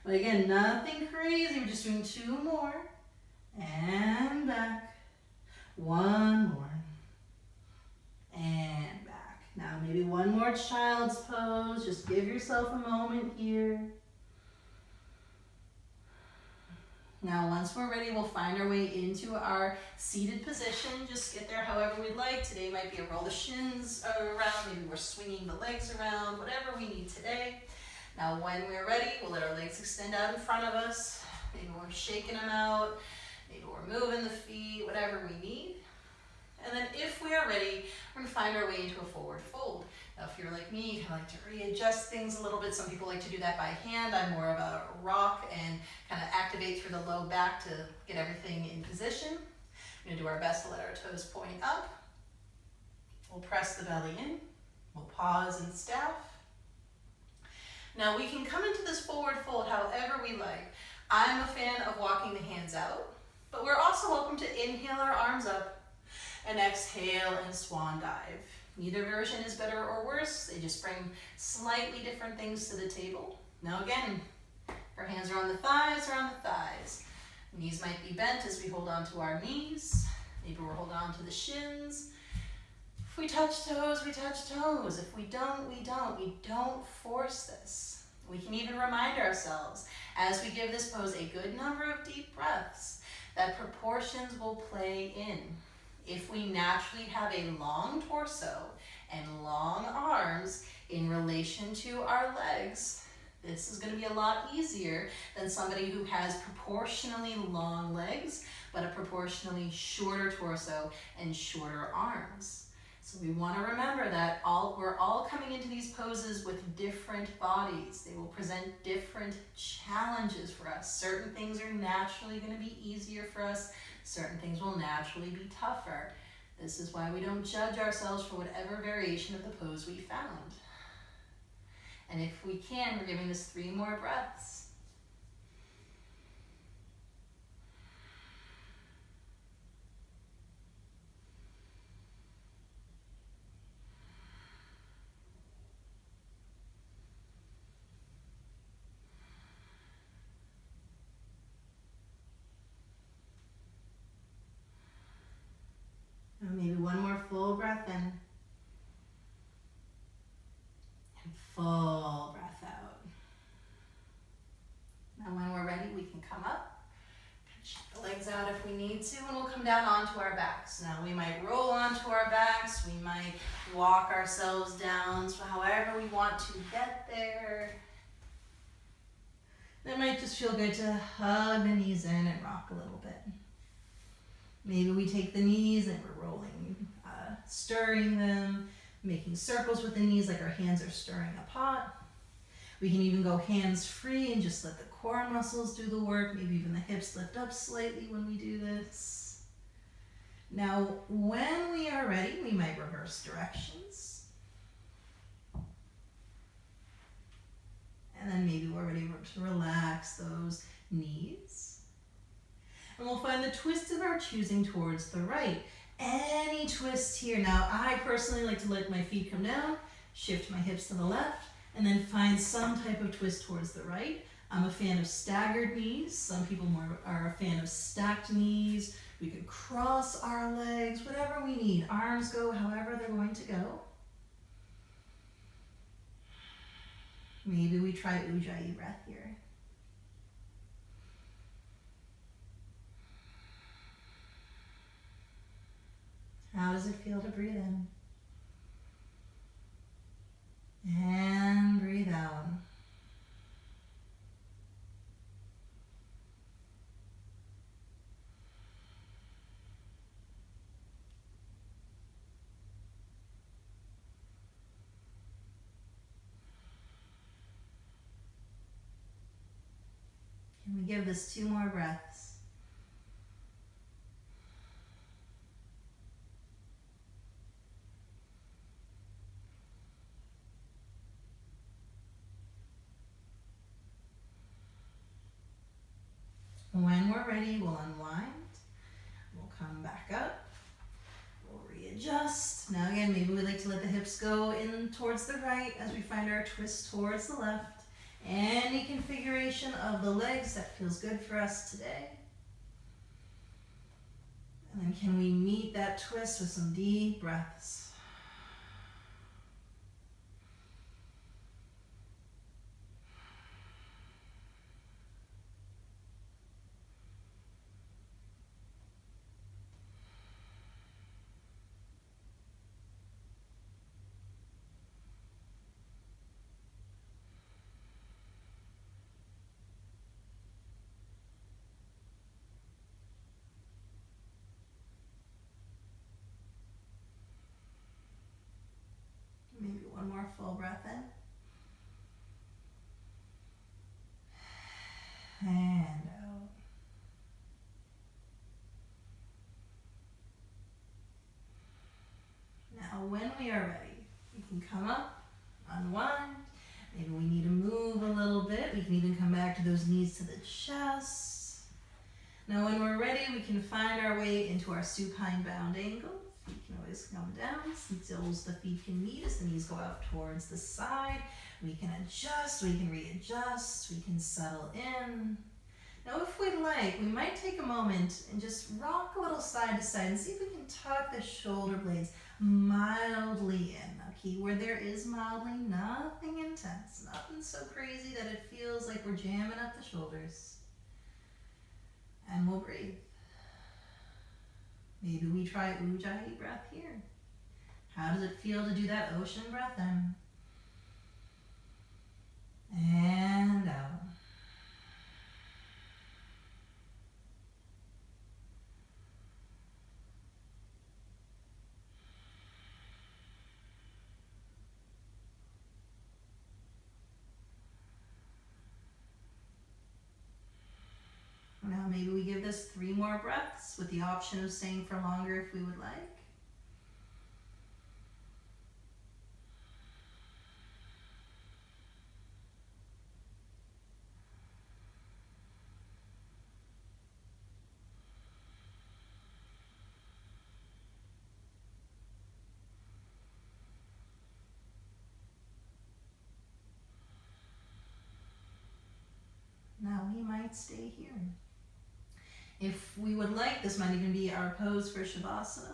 But again, nothing crazy, we're just doing two more. And back, one more, and back. Now maybe one more child's pose. Just give yourself a moment here. Now once we're ready, we'll find our way into our seated position. Just get there however we'd like. Today might be a roll the shins around. Maybe we're swinging the legs around. Whatever we need today. Now when we're ready, we'll let our legs extend out in front of us. Maybe we're shaking them out. Maybe we're moving the feet. Whatever we need. And then if we are ready, we're going to find our way into a forward fold. Now if you're like me, you kind of like to readjust things a little bit. Some people like to do that by hand. I'm more of a rock and kind of activate through the low back to get everything in position. We're going to do our best to let our toes point up. We'll press the belly in. We'll pause and staff. Now we can come into this forward fold however we like. I'm a fan of walking the hands out, but we're also welcome to inhale our arms up and exhale and swan dive. Neither version is better or worse. They just bring slightly different things to the table. Now again, our hands are on the thighs or on the thighs. Knees might be bent as we hold on to our knees. Maybe we're holding on to the shins. If we touch toes, we touch toes. If we don't, we don't. We don't force this. We can even remind ourselves as we give this pose a good number of deep breaths that proportions will play in. If we naturally have a long torso and long arms in relation to our legs, this is going to be a lot easier than somebody who has proportionally long legs, but a proportionally shorter torso and shorter arms. So we want to remember that we're all coming into these poses with different bodies. They will present different challenges for us. Certain things are naturally going to be easier for us. Certain things will naturally be tougher. This is why we don't judge ourselves for whatever variation of the pose we found. And if we can, we're giving this 3 more breaths. breath in. And full breath out. Now when we're ready, we can come up. Check the legs out if we need to, and we'll come down onto our backs. Now we might roll onto our backs, we might walk ourselves down, so however we want to get there. It might just feel good to hug the knees in and rock a little bit. Maybe we take the knees and we're rolling, stirring them, making circles with the knees like our hands are stirring a pot. We can even go hands free and just let the core muscles do the work. Maybe even the hips lift up slightly when we do this. Now, when we are ready, we might reverse directions. And then maybe we're ready to relax those knees. And we'll find the twist of our choosing towards the right. Any twist here. Now, I personally like to let my feet come down, shift my hips to the left, and then find some type of twist towards the right. I'm a fan of staggered knees. Some people more are a fan of stacked knees. We could cross our legs, whatever we need. Arms go however they're going to go. Maybe we try Ujjayi breath here. How does it feel to breathe in? And breathe out. Can we give this 2 more breaths? When we're ready, we'll unwind. We'll come back up. We'll readjust. Now again, maybe we like to let the hips go in towards the right as we find our twist towards the left. Any configuration of the legs that feels good for us today. And then can we meet that twist with some deep breaths? Maybe one more full breath in. And out. Now when we are ready, we can come up, unwind. Maybe we need to move a little bit. We can even come back to those knees to the chest. Now when we're ready, we can find our way into our supine bound angle. Feet can always come down, toes the feet can meet as the knees go out towards the side. We can adjust, we can readjust, we can settle in. Now if we'd like, we might take a moment and just rock a little side to side and see if we can tuck the shoulder blades mildly in. Now keyword there is mildly, nothing intense, nothing so crazy that it feels like we're jamming up the shoulders. And we'll breathe. Maybe we try Ujjayi breath here. How does it feel to do that ocean breath in? And out. Now maybe we give this 3 more breaths with the option of staying for longer if we would like. Now we might stay here. If we would like, this might even be our pose for Shavasana.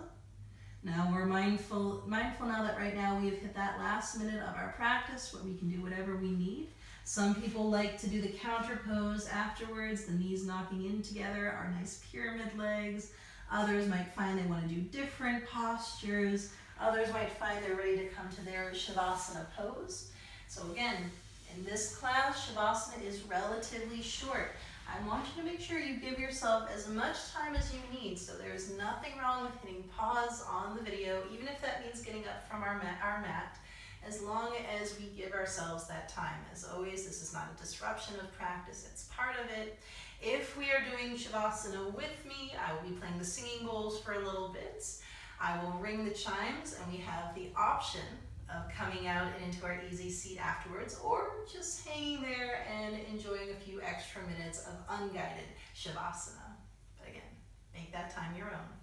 Now we're mindful now that right now we've hit that last minute of our practice where we can do whatever we need. Some people like to do the counter pose afterwards, the knees knocking in together, our nice pyramid legs. Others might find they want to do different postures. Others might find they're ready to come to their Shavasana pose. So again, in this class, Shavasana is relatively short. I want you to make sure you give yourself as much time as you need. So there's nothing wrong with hitting pause on the video, even if that means getting up from our mat, as long as we give ourselves that time. As always, this is not a disruption of practice, it's part of it. If we are doing Shavasana with me, I will be playing the singing bowls for a little bit. I will ring the chimes, and we have the option of coming out and into our easy seat afterwards, or just hanging there and enjoying a few extra minutes of unguided Shavasana. But again, make that time your own.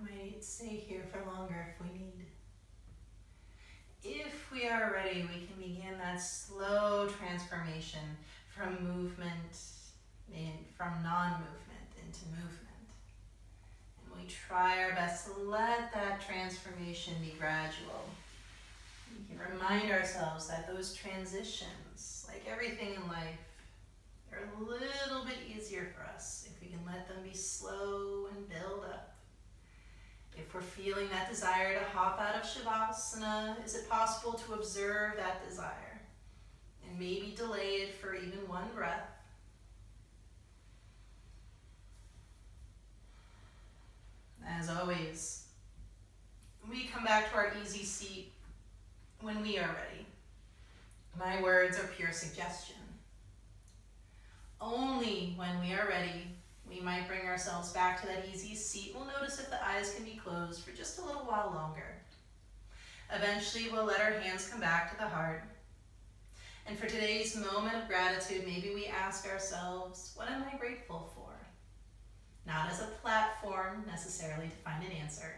We might stay here for longer if we need. If we are ready, we can begin that slow transformation from from non-movement into movement. And we try our best to let that transformation be gradual. We can remind ourselves that those transitions, like everything in life, are a little bit easier for us if we can let them be slow and build up. If we're feeling that desire to hop out of Shavasana, is it possible to observe that desire and maybe delay it for even one breath? As always, we come back to our easy seat when we are ready. My words are pure suggestion. Only when we are ready, we might bring ourselves back to that easy seat. We'll notice if the eyes can be closed for just a little while longer. Eventually, we'll let our hands come back to the heart. And for today's moment of gratitude, maybe we ask ourselves, what am I grateful for? Not as a platform necessarily to find an answer,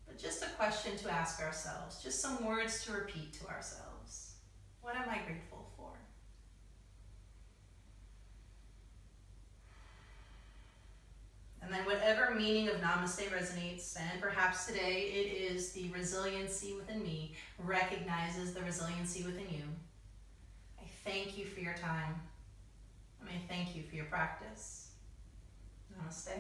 but just a question to ask ourselves, just some words to repeat to ourselves. What am I grateful for? And then whatever meaning of Namaste resonates, and perhaps today it is the resiliency within me, recognizes the resiliency within you. I thank you for your time, and I thank you for your practice. Namaste.